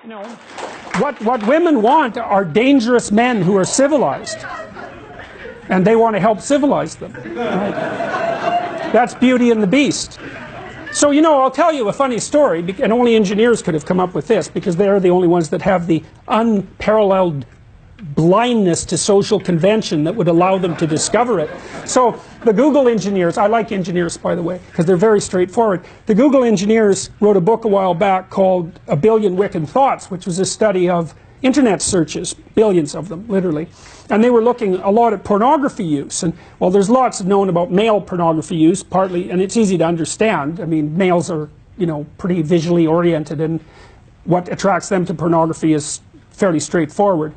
You know, what women want are dangerous men who are civilized, and they want to help civilize them. Right? That's Beauty and the Beast. So, you know, I'll tell you a funny story, and only engineers could have come up with this, because they're the only ones that have the unparalleled blindness to social convention that would allow them to discover it. So the Google engineers, I like engineers, by the way, because they're very straightforward. The Google engineers wrote a book a while back called A Billion Wicked Thoughts, which was a study of internet searches, billions of them, literally. And they were looking a lot at pornography use. And, well, there's lots known about male pornography use, partly, and it's easy to understand. I mean, males are, you know, pretty visually oriented, and what attracts them to pornography is fairly straightforward.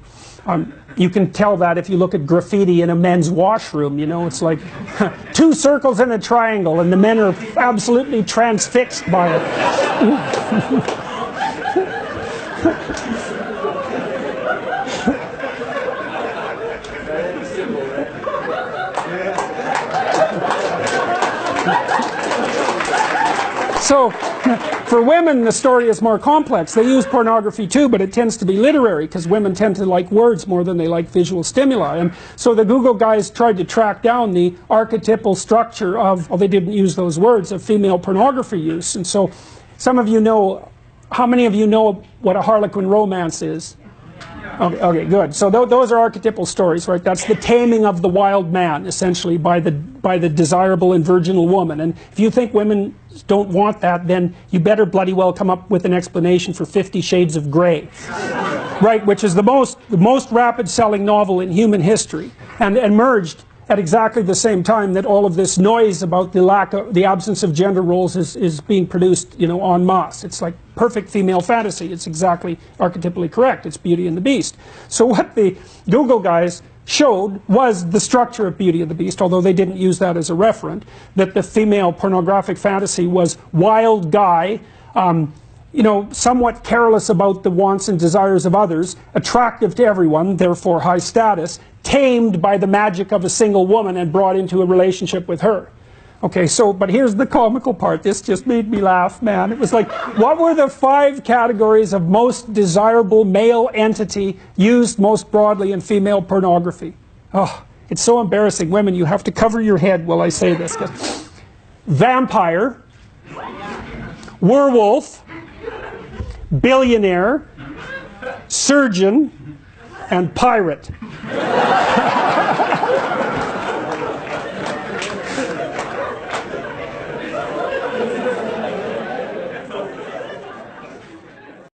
You can tell that if you look at graffiti in a men's washroom. You know, it's like 2 circles and a triangle, and the men are absolutely transfixed by it. So, for women, the story is more complex. They use pornography too, but it tends to be literary, because women tend to like words more than they like visual stimuli. And so the Google guys tried to track down the archetypal structure of, well, they didn't use those words, of female pornography use. And so some of you know, how many of you know what a Harlequin romance is? Okay, good. So those are archetypal stories, right? That's the taming of the wild man, essentially, by the desirable and virginal woman. And if you think women don't want that, then you better bloody well come up with an explanation for 50 Shades of Grey, right? Which is the most rapid-selling novel in human history, and emerged at exactly the same time that all of this noise about the absence of gender roles is being produced, you know, en masse. It's like perfect female fantasy. It's exactly archetypally correct. It's Beauty and the Beast. So what the Google guys showed was the structure of Beauty and the Beast, although they didn't use that as a referent, that the female pornographic fantasy was wild guy, you know, somewhat careless about the wants and desires of others, attractive to everyone, therefore high status, tamed by the magic of a single woman and brought into a relationship with her. Okay, so, but here's the comical part. This just made me laugh, man. It was like, what were the 5 categories of most desirable male entity used most broadly in female pornography? Oh, it's so embarrassing. Women, you have to cover your head while I say this. Vampire, werewolf, billionaire, surgeon, and pirate.